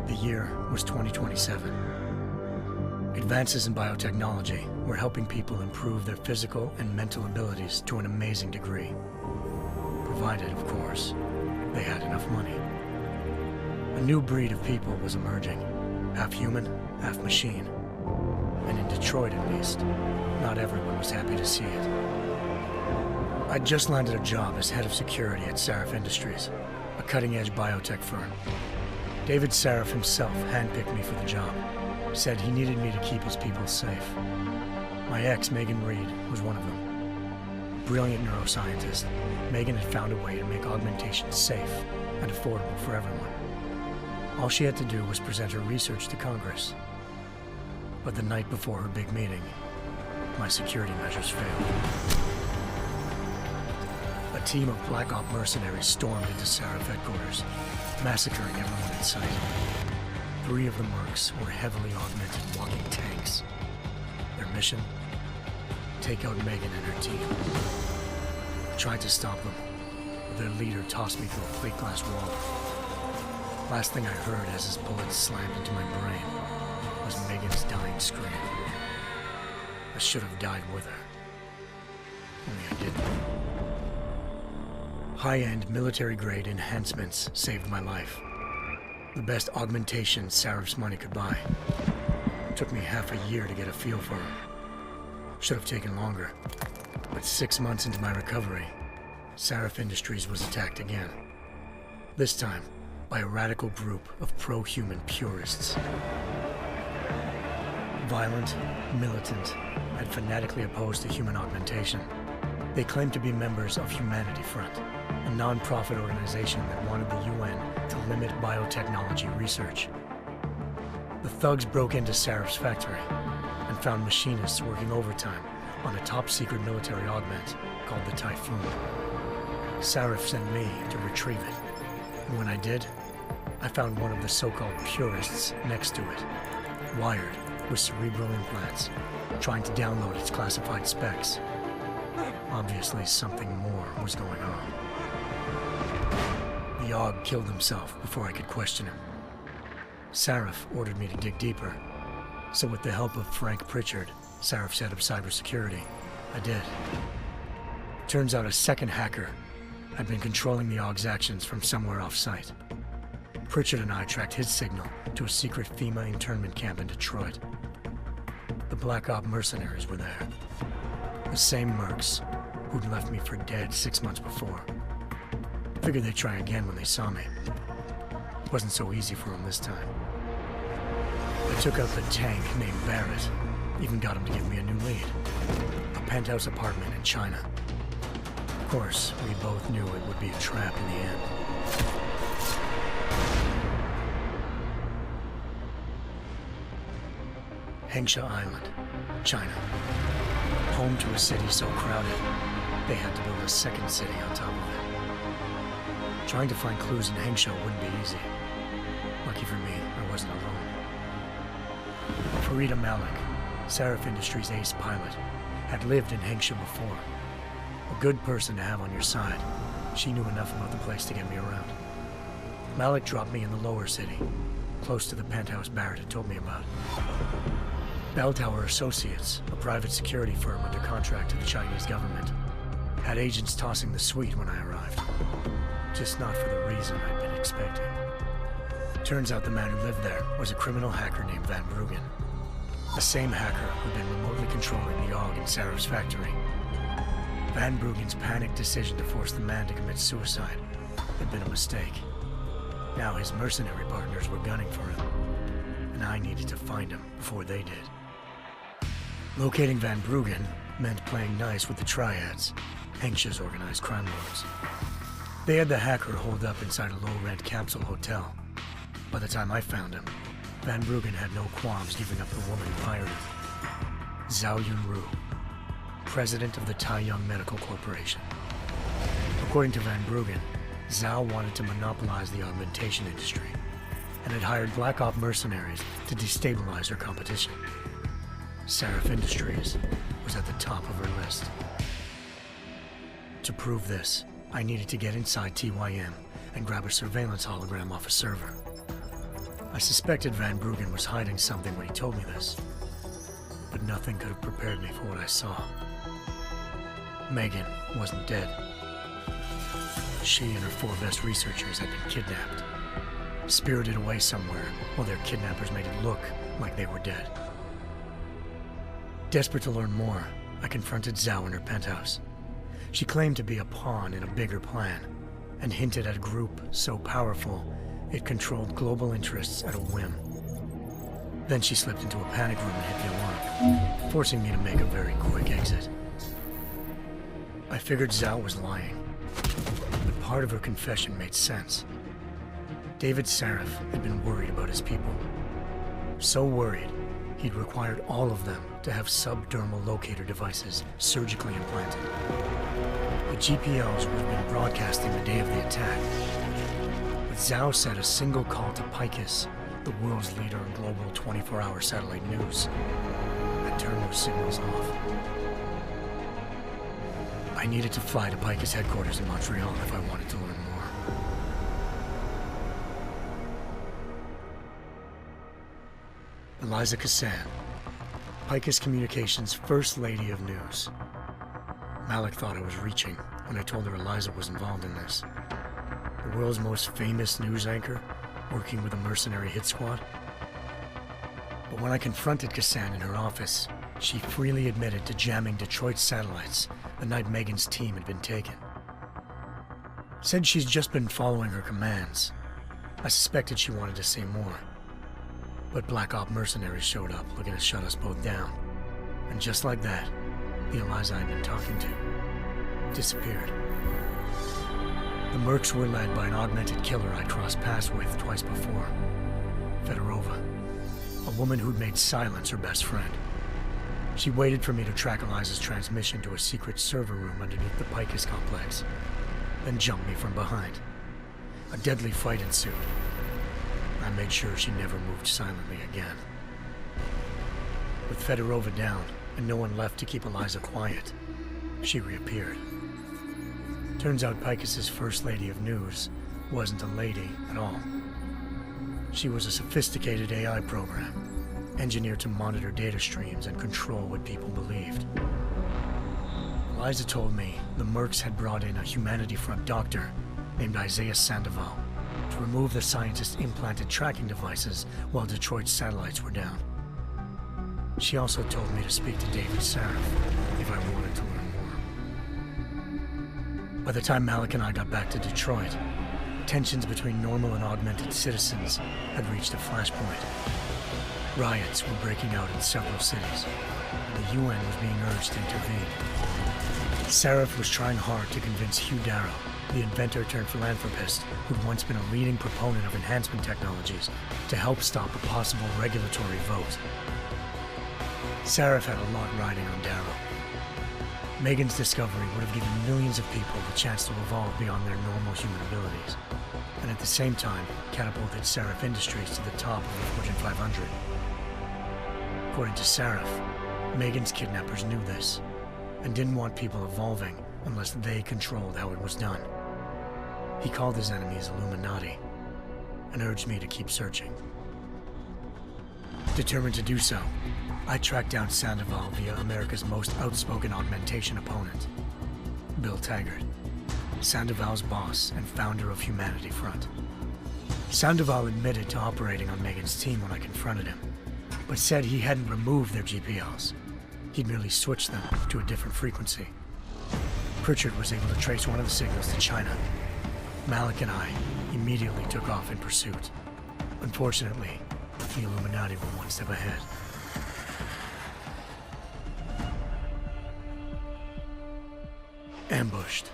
The year was 2027. Advances in biotechnology were helping people improve their physical and mental abilities to an amazing degree. Provided, of course, they had enough money. A new breed of people was emerging, half human, half machine. And in Detroit, at least, not everyone was happy to see it. I'd just landed a job as head of security at Sarif Industries, a cutting-edge biotech firm. David Sarif himself handpicked me for the job, said he needed me to keep his people safe. My ex, Megan Reed, was one of them. Brilliant neuroscientist, Megan had found a way to make augmentation safe and affordable for everyone. All she had to do was present her research to Congress. But the night before her big meeting, my security measures failed. A team of Black Op mercenaries stormed into Sarif headquarters, massacring everyone in sight. 3 of the mercs were heavily augmented walking tanks. Their mission? Take out Megan and her team. I tried to stop them, but their leader tossed me through a plate glass wall. Last thing I heard as his bullets slammed into my brain was Megan's dying scream. I should have died with her. Only I didn't. High-end military-grade enhancements saved my life. The best augmentation Sarif's money could buy. It took me half a year to get a feel for her. Should have taken longer. But 6 months into my recovery, Sarif Industries was attacked again. This time, by a radical group of pro-human purists. Violent, militant, and fanatically opposed to human augmentation. They claimed to be members of Humanity Front, a non-profit organization that wanted the UN to limit biotechnology research. The thugs broke into Sarif's factory and found machinists working overtime on a top-secret military augment called the Typhoon. Sarif sent me to retrieve it, and when I did, I found one of the so-called purists next to it, wired with cerebral implants, trying to download its classified specs. Obviously, something more was going on. The AUG killed himself before I could question him. Sarif ordered me to dig deeper, so with the help of Frank Pritchard, Sarif's head of cybersecurity, I did. Turns out a second hacker had been controlling the AUG's actions from somewhere off-site. Pritchard and I tracked his signal to a secret FEMA internment camp in Detroit. The Black Op mercenaries were there. The same mercs who'd left me for dead 6 months before. Figured they'd try again when they saw me. It wasn't so easy for them this time. I took out the tank named Barrett, even got him to give me a new lead. A penthouse apartment in China. Of course, we both knew it would be a trap in the end. Hengsha Island, China. Home to a city so crowded, they had to build a second city on top of it. Trying to find clues in Hengsha wouldn't be easy. Lucky for me, I wasn't alone. Farida Malik, Sarif Industries' ace pilot, had lived in Hengsha before. A good person to have on your side. She knew enough about the place to get me around. Malik dropped me in the lower city, close to the penthouse Barrett had told me about. Bell Tower Associates, a private security firm under contract to the Chinese government, had agents tossing the suite when I arrived. Just not for the reason I'd been expecting. Turns out the man who lived there was a criminal hacker named Van Bruggen. The same hacker who'd been remotely controlling the AUG in Sarif's factory. Van Bruggen's panicked decision to force the man to commit suicide had been a mistake. Now his mercenary partners were gunning for him, and I needed to find him before they did. Locating Van Bruggen meant playing nice with the Triads, Hengsha's organized crime lords. They had the hacker holed up inside a low-rent capsule hotel. By the time I found him, Van Bruggen had no qualms giving up the woman who hired him. Zhao Yunru, president of the Taiyang Medical Corporation. According to Van Bruggen, Zhao wanted to monopolize the augmentation industry and had hired Black Op mercenaries to destabilize her competition. Sarif Industries was at the top of her list. To prove this, I needed to get inside TYM and grab a surveillance hologram off a server. I suspected Van Bruggen was hiding something when he told me this, but nothing could have prepared me for what I saw. Megan wasn't dead. She and her 4 best researchers had been kidnapped, spirited away somewhere while their kidnappers made it look like they were dead. Desperate to learn more, I confronted Zhao in her penthouse. She claimed to be a pawn in a bigger plan, and hinted at a group so powerful it controlled global interests at a whim. Then she slipped into a panic room and hit the alarm, forcing me to make a very quick exit. I figured Zhao was lying, but part of her confession made sense. David Sarif had been worried about his people. So worried, he'd required all of them to have subdermal locator devices surgically implanted. The GPLs would have been broadcasting the day of the attack. But Zhao said a single call to Picus, the world's leader in global 24-hour satellite news, had turned those signals off. I needed to fly to Picus headquarters in Montreal if I wanted to learn more. Eliza Cassan, Picus Communications' First Lady of News. Malik thought I was reaching when I told her Eliza was involved in this. The world's most famous news anchor, working with a mercenary hit squad. But when I confronted Cassan in her office, she freely admitted to jamming Detroit's satellites the night Megan's team had been taken. Said she's just been following her commands. I suspected she wanted to say more. But Black Op mercenaries showed up looking to shut us both down. And just like that, the Eliza I'd been talking to disappeared. The mercs were led by an augmented killer I crossed paths with twice before, Fedorova, a woman who'd made silence her best friend. She waited for me to track Eliza's transmission to a secret server room underneath the Picus complex, then jumped me from behind. A deadly fight ensued. I made sure she never moved silently again. With Fedorova down and no one left to keep Eliza quiet, she reappeared. Turns out Picus's First Lady of News wasn't a lady at all. She was a sophisticated AI program, engineered to monitor data streams and control what people believed. Eliza told me the mercs had brought in a Humanity Front doctor named Isaiah Sandoval to remove the scientist's implanted tracking devices while Detroit's satellites were down. She also told me to speak to David Sarif if I wanted to learn more. By the time Malik and I got back to Detroit, tensions between normal and augmented citizens had reached a flashpoint. Riots were breaking out in several cities, and the UN was being urged to intervene. Sarif was trying hard to convince Hugh Darrow, the inventor turned philanthropist who'd once been a leading proponent of enhancement technologies, to help stop a possible regulatory vote. Sarif had a lot riding on Darrow. Megan's discovery would have given millions of people the chance to evolve beyond their normal human abilities, and at the same time catapulted Sarif Industries to the top of the Fortune 500. According to Sarif, Megan's kidnappers knew this, and didn't want people evolving unless they controlled how it was done. He called his enemies Illuminati, and urged me to keep searching. Determined to do so, I tracked down Sandoval via America's most outspoken augmentation opponent, Bill Taggart, Sandoval's boss and founder of Humanity Front. Sandoval admitted to operating on Megan's team when I confronted him, but said he hadn't removed their GPLs. He'd merely switched them to a different frequency. Pritchard was able to trace one of the signals to China. Malik and I immediately took off in pursuit. Unfortunately, the Illuminati were one step ahead. Ambushed.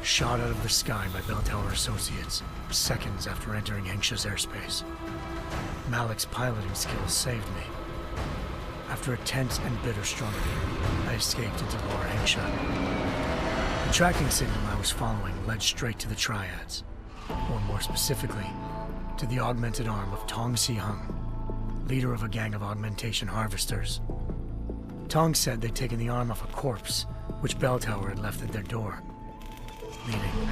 Shot out of the sky by Bell Tower Associates, seconds after entering Hengsha's airspace. Malik's piloting skills saved me. After a tense and bitter struggle, I escaped into Lower Hengsha. The tracking signal I was following led straight to the Triads, or more specifically, to the augmented arm of Tong Si-hung, leader of a gang of augmentation harvesters. Tong said they'd taken the arm off a corpse, which Bell Tower had left at their door, meaning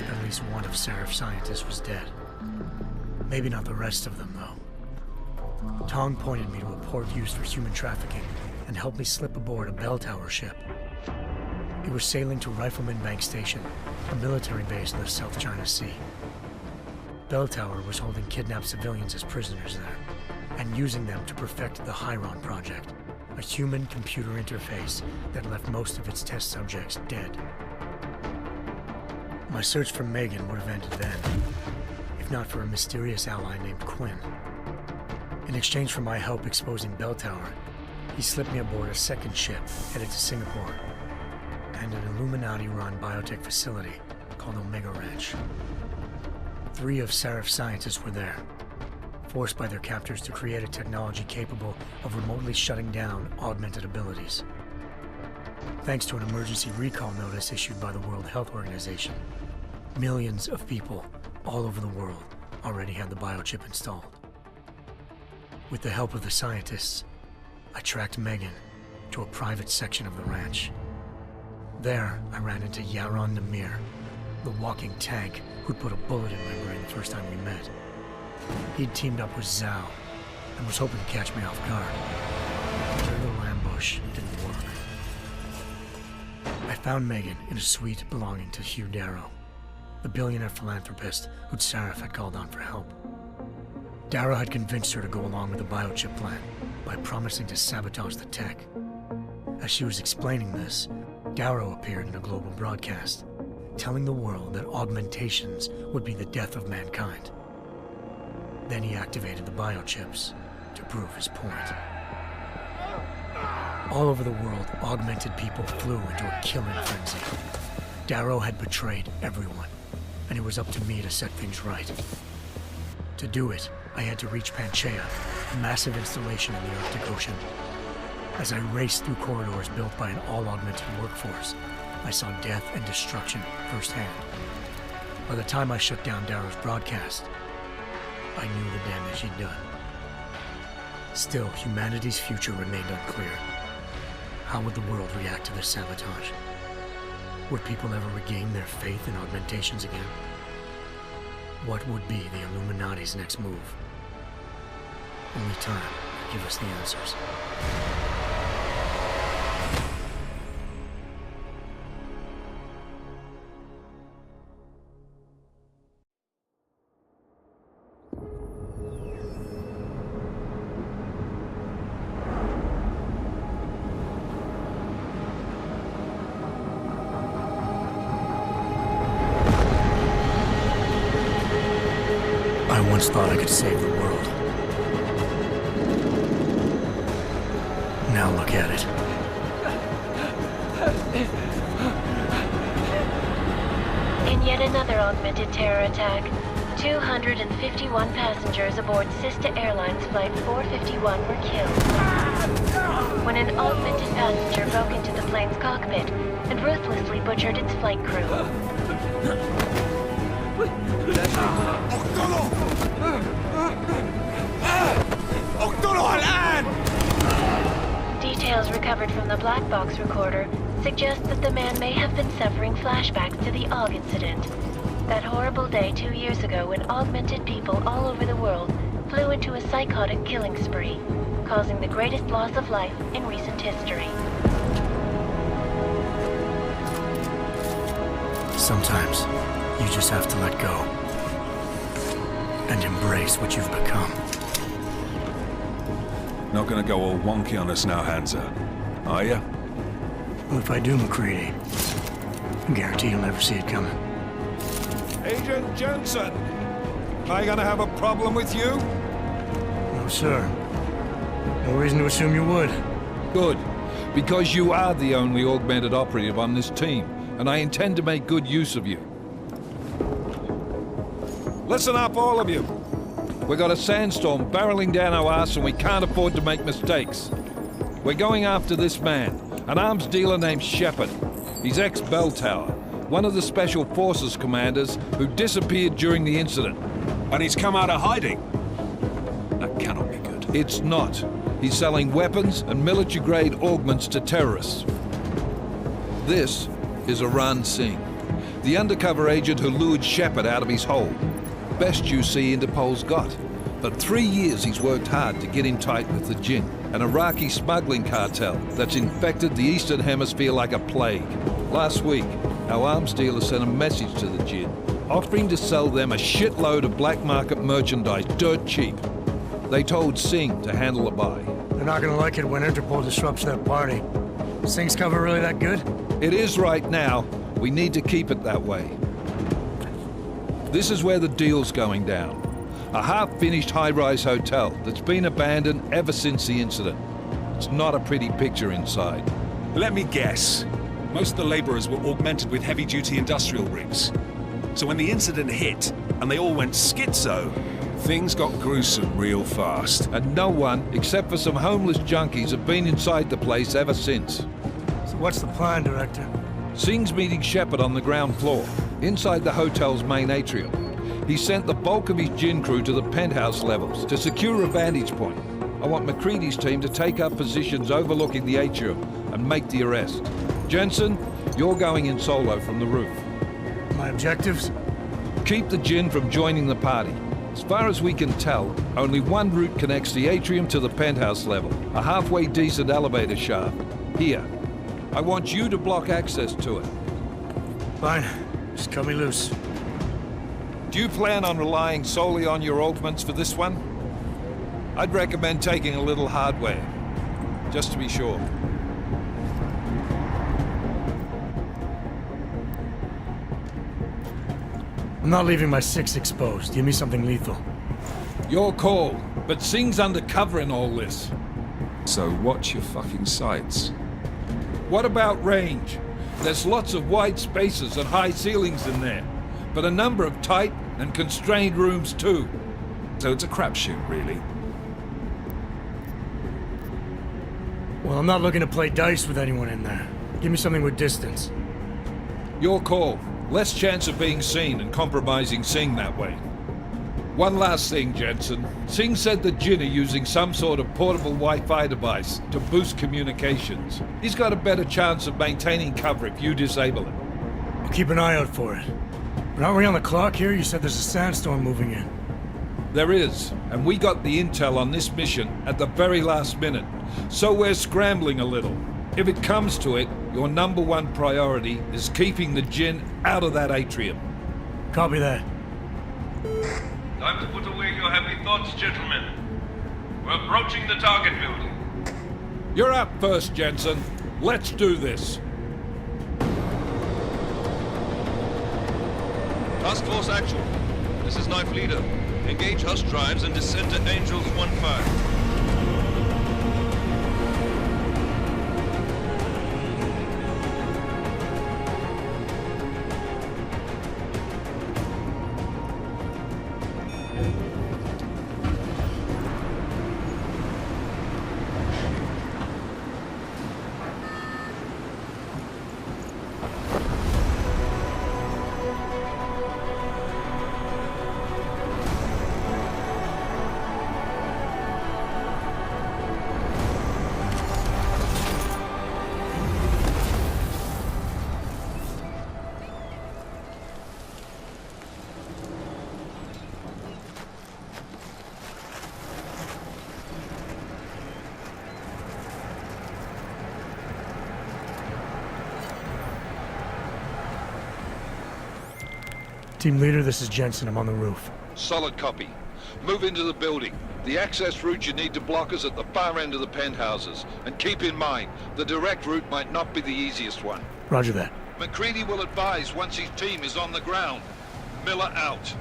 at least one of Sarif's scientists was dead. Maybe not the rest of them, though. Tong pointed me to a port used for human trafficking and helped me slip aboard a bell tower ship. It was sailing to Rifleman Bank Station, a military base in the South China Sea. Bell Tower was holding kidnapped civilians as prisoners there, and using them to perfect the Hyron Project, a human-computer interface that left most of its test subjects dead. My search for Megan would have ended then, if not for a mysterious ally named Quinn. In exchange for my help exposing Bell Tower, he slipped me aboard a second ship headed to Singapore, and an Illuminati-run biotech facility called Omega Ranch. 3 of Seraph's scientists were there, forced by their captors to create a technology capable of remotely shutting down augmented abilities. Thanks to an emergency recall notice issued by the World Health Organization, millions of people all over the world already had the biochip installed. With the help of the scientists, I tracked Megan to a private section of the ranch. There, I ran into Yaron Namir, the walking tank who'd put a bullet in my brain the first time we met. He'd teamed up with Zhao and was hoping to catch me off guard. Their little ambush didn't work. I found Megan in a suite belonging to Hugh Darrow, the billionaire philanthropist who'd Seraph had called on for help. Darrow had convinced her to go along with the biochip plan by promising to sabotage the tech. As she was explaining this, Darrow appeared in a global broadcast, telling the world that augmentations would be the death of mankind. Then he activated the biochips to prove his point. All over the world, augmented people flew into a killing frenzy. Darrow had betrayed everyone, and it was up to me to set things right. To do it, I had to reach Panchaea, a massive installation in the Arctic Ocean. As I raced through corridors built by an all-augmented workforce, I saw death and destruction firsthand. By the time I shut down Darrow's broadcast, I knew the damage he'd done. Still, humanity's future remained unclear. How would the world react to this sabotage? Would people ever regain their faith in augmentations again? What would be the Illuminati's next move? Only time could give us the answers. I once thought I could save the world. Now look at it. In yet another augmented terror attack, 251 passengers aboard Sister Airlines Flight 451 were killed when an augmented passenger broke into the plane's cockpit and ruthlessly butchered its flight crew. Details recovered from the black box recorder suggest that the man may have been suffering flashbacks to the AUG incident. That horrible day 2 years ago when augmented people all over the world flew into a psychotic killing spree, causing the greatest loss of life in recent history. Sometimes, you just have to let go and embrace what you've become. Not gonna go all wonky on us now, Hansa, are ya? Well, if I do, McCready, I guarantee you'll never see it coming. Agent Jensen! Am I gonna have a problem with you? No, sir. No reason to assume you would. Good, because you are the only augmented operative on this team, and I intend to make good use of you. Listen up, all of you. We got a sandstorm barreling down our arse and we can't afford to make mistakes. We're going after this man, an arms dealer named Shepard. He's ex-Bell Tower, one of the Special Forces commanders who disappeared during the incident. And he's come out of hiding. That cannot be good. It's not. He's selling weapons and military-grade augments to terrorists. This is Aran Singh, the undercover agent who lured Shepard out of his hole. Best you see Interpol's got. For 3 years he's worked hard to get in tight with the Jinn, an Iraqi smuggling cartel that's infected the Eastern Hemisphere like a plague. Last week, our arms dealer sent a message to the Jinn, offering to sell them a shitload of black market merchandise dirt cheap. They told Singh to handle the buy. They're not gonna like it when Interpol disrupts their party. Singh's cover really that good? It is right now. We need to keep it that way. This is where the deal's going down. A half-finished high-rise hotel that's been abandoned ever since the incident. It's not a pretty picture inside. Let me guess. Most of the laborers were augmented with heavy-duty industrial rigs. So when the incident hit, and they all went schizo, things got gruesome real fast. And no one, except for some homeless junkies, have been inside the place ever since. So what's the plan, Director? Singh's meeting Shepard on the ground floor, inside the hotel's main atrium. He sent the bulk of his Jinn crew to the penthouse levels to secure a vantage point. I want McCready's team to take up positions overlooking the atrium and make the arrest. Jensen, you're going in solo from the roof. My objectives? Keep the Jinn from joining the party. As far as we can tell, only one route connects the atrium to the penthouse level, a halfway decent elevator shaft. Here. I want you to block access to it. Fine. Just cut me loose. Do you plan on relying solely on your augments for this one? I'd recommend taking a little hardware, just to be sure. I'm not leaving my 6 exposed. Give me something lethal. Your call, but Singh's undercover in all this. So watch your fucking sights. What about range? There's lots of wide spaces and high ceilings in there, but a number of tight and constrained rooms too. So it's a crapshoot, really. Well, I'm not looking to play dice with anyone in there. Give me something with distance. Your call. Less chance of being seen and compromising Singh that way. One last thing, Jensen. Singh said the Jinn are using some sort of portable Wi-Fi device to boost communications. He's got a better chance of maintaining cover if you disable it. I'll keep an eye out for it. But aren't we on the clock here? You said there's a sandstorm moving in. There is, and we got the intel on this mission at the very last minute, so we're scrambling a little. If it comes to it, your #1 priority is keeping the Jinn out of that atrium. Copy that. Time to put away your heavy thoughts, gentlemen. We're approaching the target building. You're up first, Jensen. Let's do this. Task Force Actual. This is Knife Leader. Engage Hush drives and descend to Angels 1-5. Team leader, this is Jensen. I'm on the roof. Solid copy. Move into the building. The access route you need to block is at the far end of the penthouses. And keep in mind, the direct route might not be the easiest one. Roger that. McCready will advise once his team is on the ground. Miller out.